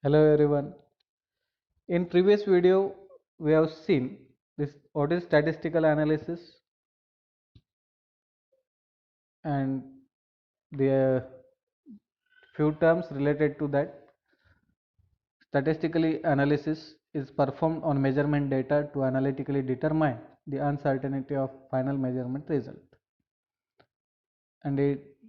Hello everyone. In previous video we have seen this what is statistical analysis and the few terms related to that. Statistically analysis is performed on measurement data to analytically determine the uncertainty of final measurement result. And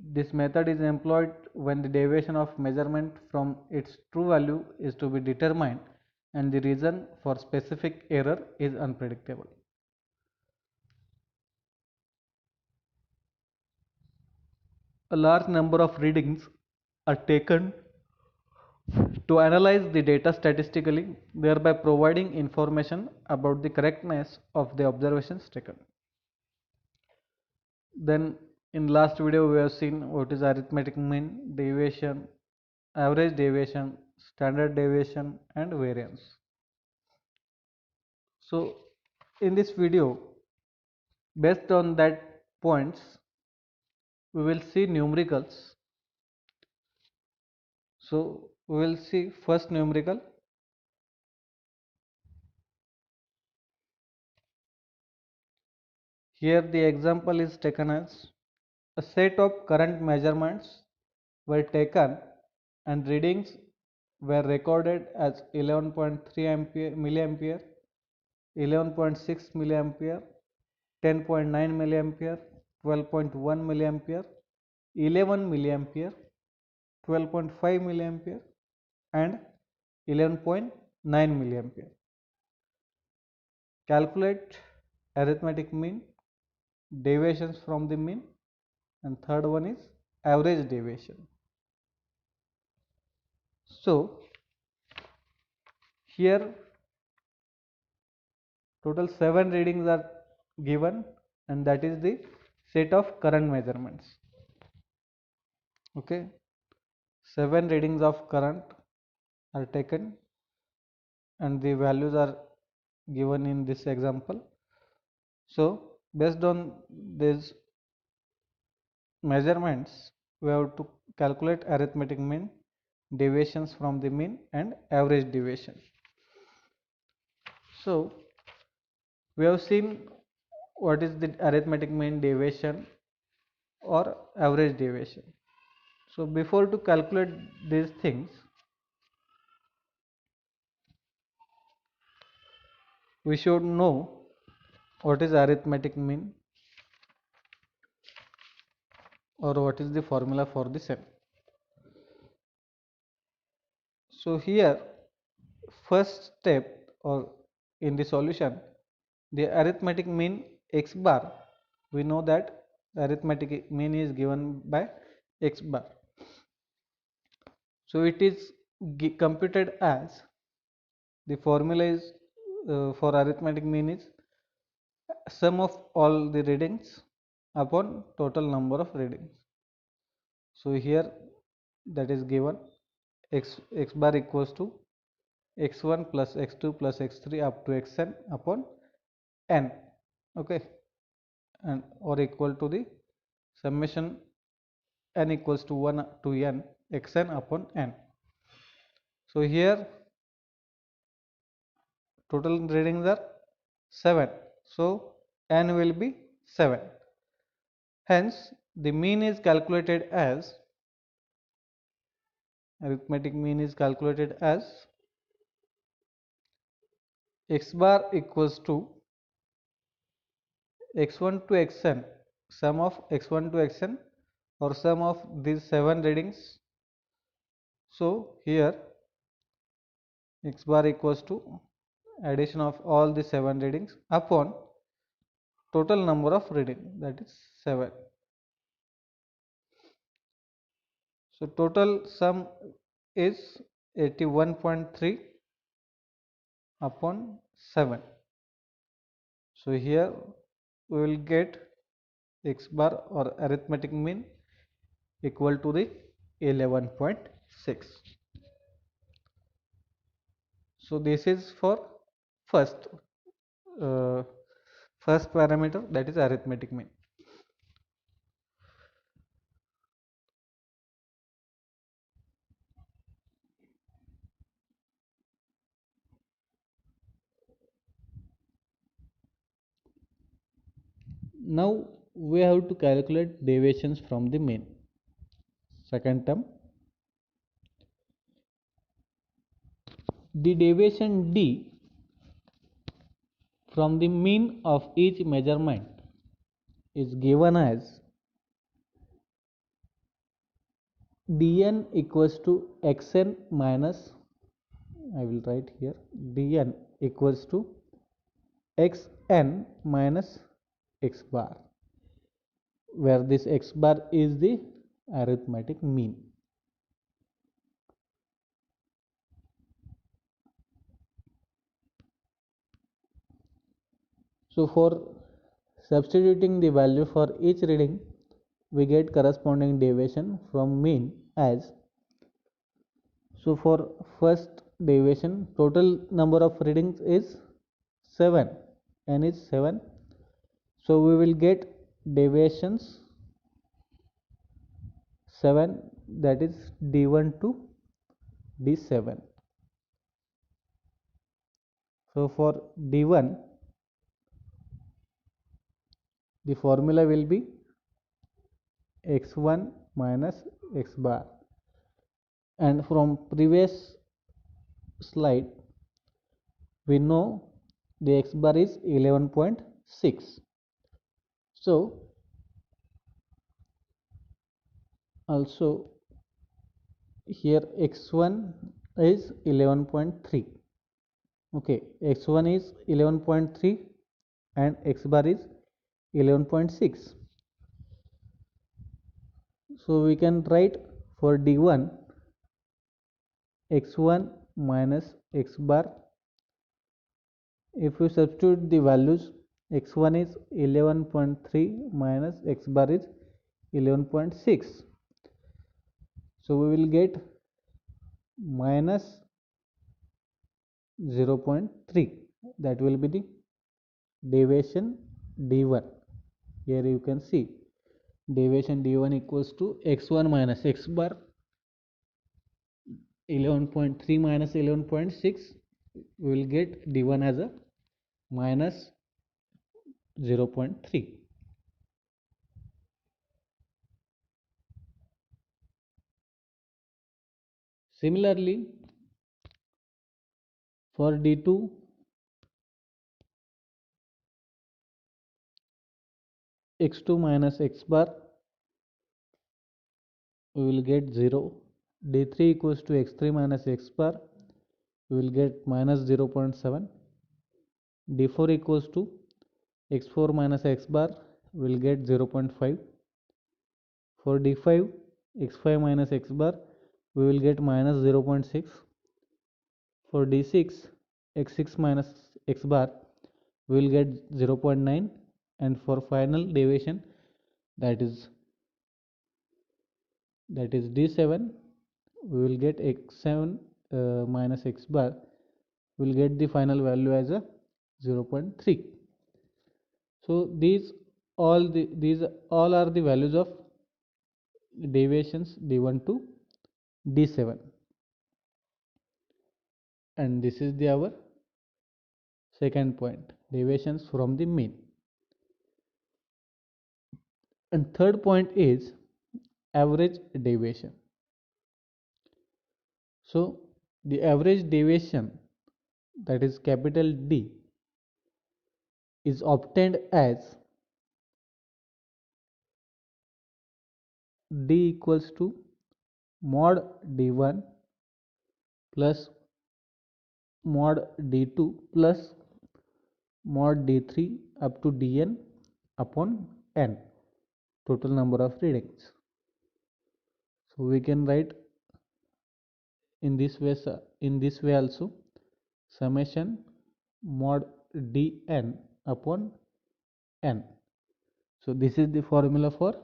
this method is employed when the deviation of measurement from its true value is to be determined and the reason for specific error is unpredictable. A large number of readings are taken to analyze the data statistically, thereby providing information about the correctness of the observations taken. Then in last video we have seen what is arithmetic mean, deviation, average deviation, standard deviation and variance. So in this video, based on that points, we will see numericals. So we will see first numerical. Here the example is taken as a set of current measurements were taken and readings were recorded as 11.3 milliampere, 11.6 milliampere, 10.9 milliampere, 12.1 milliampere, 11 milliampere, 12.5 milliampere and 11.9 milliampere. Calculate arithmetic mean, deviations from the mean, and third one is average deviation. So here total 7 readings are given and that is the set of current measurements. Okay, 7 readings of current are taken and the values are given in this example. So based on these measurements we have to calculate arithmetic mean, deviations from the mean and average deviation. So we have seen what is the arithmetic mean, deviation or average deviation. So before to calculate these things, we should know what is arithmetic mean or what is the formula for the same. So here first step or in the solution, the arithmetic mean x bar, we know that the arithmetic mean is given by x bar. So it is computed as the formula is for arithmetic mean is sum of all the readings upon total number of readings. So here that is given x bar equals to x1 plus x2 plus x3 up to xn upon n, okay, and or equal to the summation n equals to 1 to n xn upon n. So here total readings are 7, so n will be 7. Hence the mean is calculated as arithmetic mean is calculated as x bar equals to x1 to xn, sum of x1 to xn or sum of these 7 readings. So here x bar equals to addition of all the 7 readings upon total number of reading, that is 7. So total sum is 81.3 upon 7. So here we will get x bar or arithmetic mean equal to the 11.6. So this is for first uh, first parameter, that is arithmetic mean. Now we have to calculate deviations from the mean. Second term, the deviation d from the mean of each measurement is given as dn equals to xn minus, I will write here, dn equals to xn minus x bar, where this x bar is the arithmetic mean. So for substituting the value for each reading, we get corresponding deviation from mean as, so for first deviation, total number of readings is 7, n is 7, so we will get deviations 7, that is d1 to d7. So for d1, the formula will be x1 minus x bar, and from previous slide we know the x bar is 11.6. So also here x1 is 11.3. Okay, x1 is 11.3 and x bar is 11.6. So we can write for d1 x1 minus x bar. If we substitute the values, x1 is 11.3 minus x bar is 11.6. So we will get minus 0.3, that will be the deviation d1. Here you can see deviation d1 equals to x1 minus x bar, 11.3 minus 11.6, we will get d1 as a minus 0.3. Similarly, for d2, x2 minus x bar, we will get 0. d3 equals to x3 minus x bar, we will get minus 0.7. d4 equals to x4 minus x bar, we will get 0.5. For d5, x5 minus x bar, we will get minus 0.6. For d6, x6 minus x bar, we will get 0.9. And for final deviation, that is d7, we will get x7 minus x bar, we will get the final value as a 0.3. So these all are the values of deviations d1 to d7, and this is the our second point, deviations from the mean. And third point is average deviation. So the average deviation, that is capital D, is obtained as D equals to mod d1 plus mod d2 plus mod d3 up to dn upon n, total number of readings. So we can write in this way also, summation mod dn upon n. So this is the formula for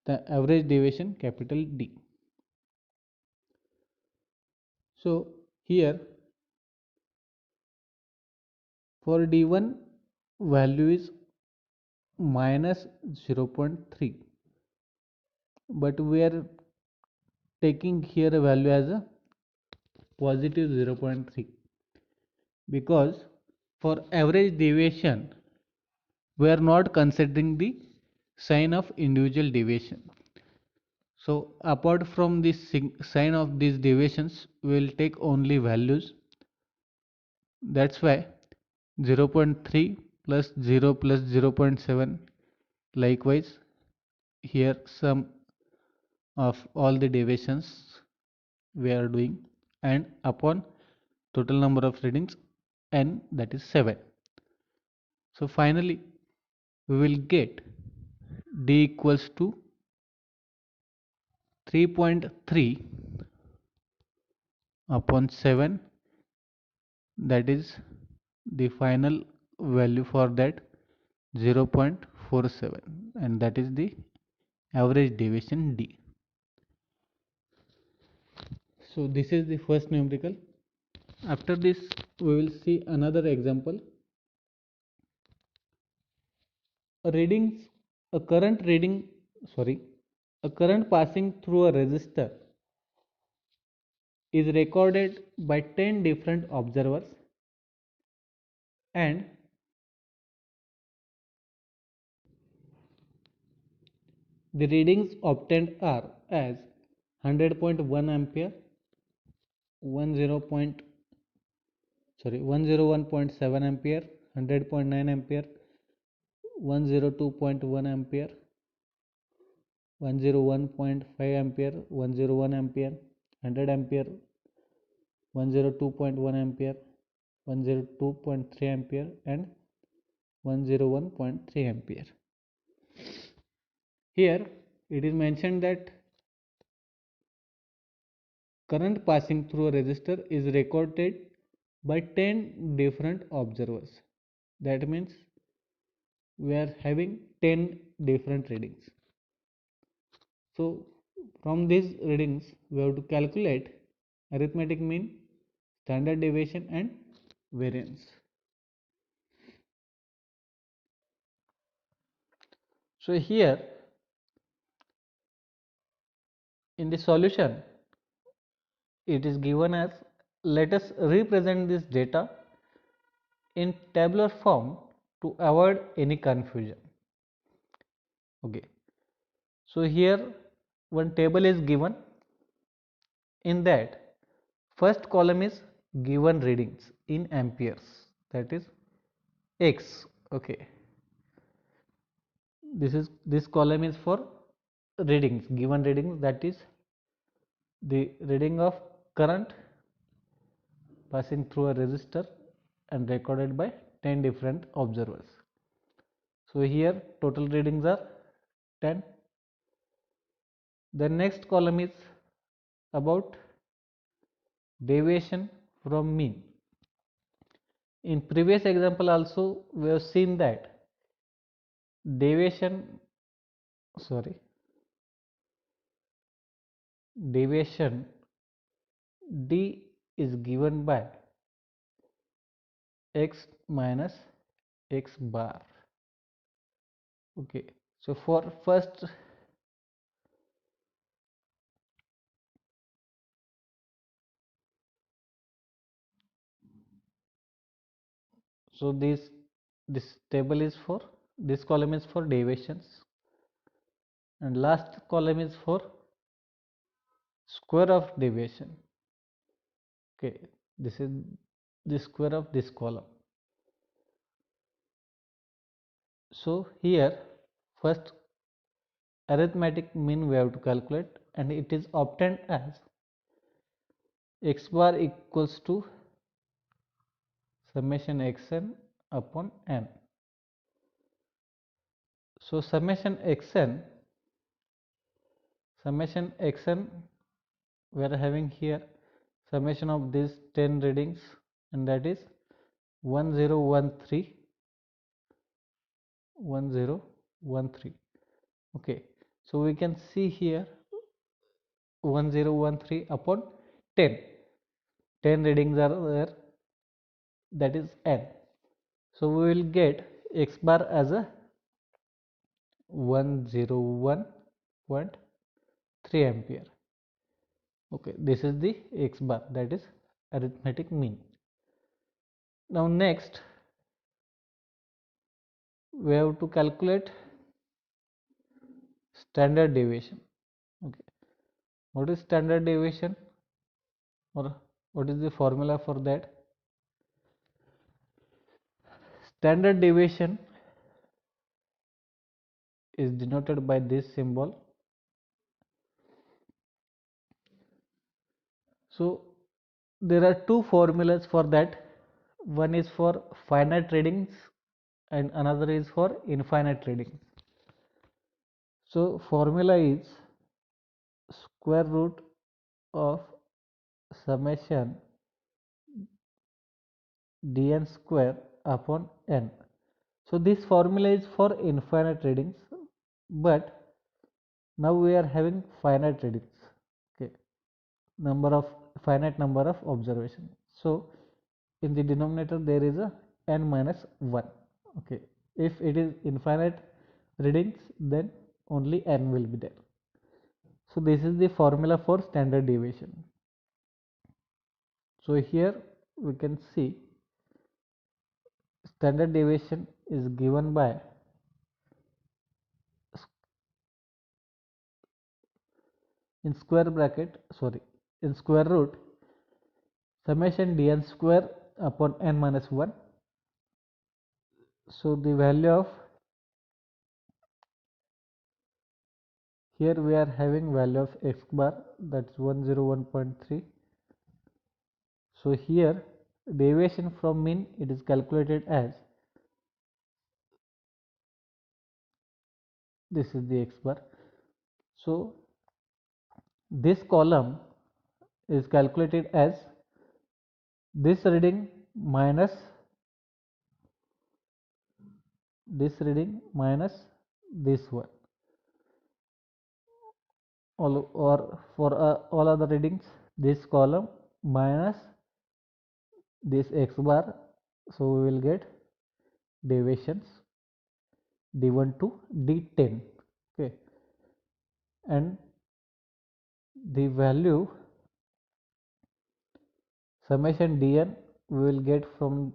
the average deviation capital D. So here for d1 value is minus 0.3, but we are taking here a value as a positive 0.3, because for average deviation we are not considering the sign of individual deviation. So apart from this sign of these deviations, we will take only values. That's why 0.3 plus 0 plus 0.7, likewise here sum of all the deviations we are doing, and upon total number of readings n, that is 7. So finally we will get d equals to 3.3 upon 7, that is the final value for that 0.47, and that is the average deviation d. So this is the first numerical. After this we will see another example. A readings a current reading sorry a current passing through a resistor is recorded by 10 different observers, and the readings obtained are as 100.1 ampere, 101.7 ampere, 100.9 ampere, 102.1 ampere, 101.5 ampere, 101 ampere, 100 ampere, 102.1 ampere, 102.3 ampere, and 101.3 ampere. Here it is mentioned that current passing through a resistor is recorded by 10 different observers. That means we are having 10 different readings. So from these readings we have to calculate arithmetic mean, standard deviation, and variance. So here in the solution it is given as, let us represent this data in tabular form to avoid any confusion. Okay, so here one table is given. In that, first column is given readings in amperes, that is x. Okay, this column is for readings, given readings, that is the reading of current passing through a resistor and recorded by 10 different observers. So here total readings are 10. The next column is about deviation from mean. In previous example also we have seen that deviation sorry deviation d is given by x minus x bar. Okay, so for first so this table is for, this column is for deviations, and last column is for square of deviation. Okay, this is the square of this column. So here first arithmetic mean we have to calculate, and it is obtained as x bar equals to summation xn upon n. So summation xn we are having here summation of these 10 readings, and that is 1013 1013. Okay, so we can see here 1013 upon 10, 10 readings are there, that is n. So we will get x bar as a 101.3 ampere. Okay, this is the x bar, that is arithmetic mean. Now next we have to calculate standard deviation. Okay, what is standard deviation, or what is the formula for that? Standard deviation is denoted by this symbol. So there are two formulas for that. One is for finite readings and another is for infinite readings. So formula is square root of summation dn square upon n. So this formula is for infinite readings, but now we are having finite readings. Okay, finite number of observations. So in the denominator there is a n minus 1. Okay, if it is infinite readings, then only n will be there. So this is the formula for standard deviation. So here we can see standard deviation is given by in square root summation dn square upon n minus 1. So the value of, here we are having value of x bar, that's 101.3. So here deviation from mean, it is calculated as, this is the x bar. So this column is calculated as this reading minus this one, or for all other readings, this column minus this x bar. So we will get deviations d1 to d10. Okay, and the value summation dn we will get from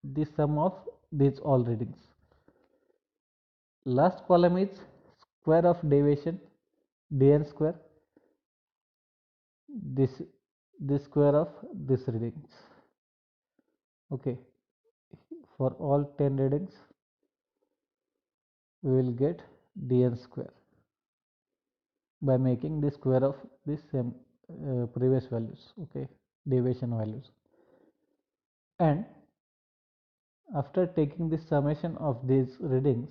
the sum of these all readings. Last column is square of deviation dn square, this square of this readings. Okay, for all 10 readings we will get dn square by making the square of the same previous values. Okay, deviation values, and after taking the summation of these readings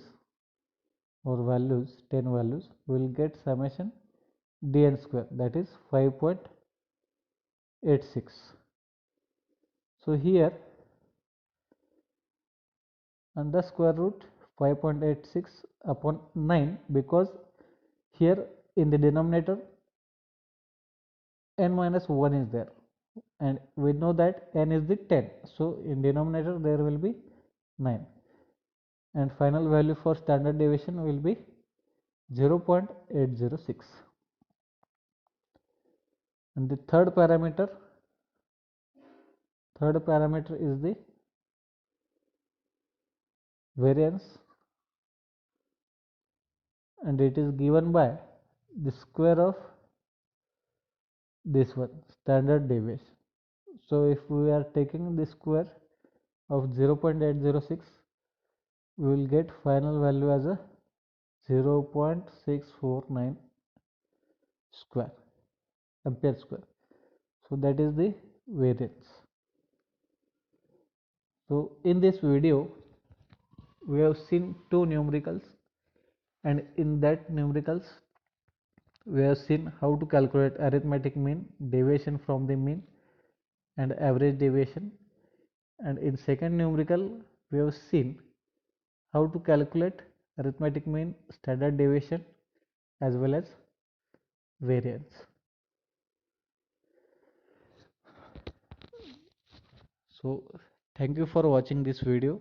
or values, 10 values, we will get summation dn square, that is 5.86. So here under square root 5.86 upon 9, because here in the denominator n minus 1 is there, and we know that n is the 10, so in denominator there will be 9, and final value for standard deviation will be 0.806. And the third parameter is the variance, and it is given by the square of this one, standard deviation. So if we are taking the square of 0.806, we will get final value as a 0.649 square ampere square. So that is the variance. So in this video we have seen two numericals, and in that numericals we have seen how to calculate arithmetic mean, deviation from the mean, and average deviation. And in second numerical we have seen how to calculate arithmetic mean, standard deviation, as well as variance. So thank you for watching this video.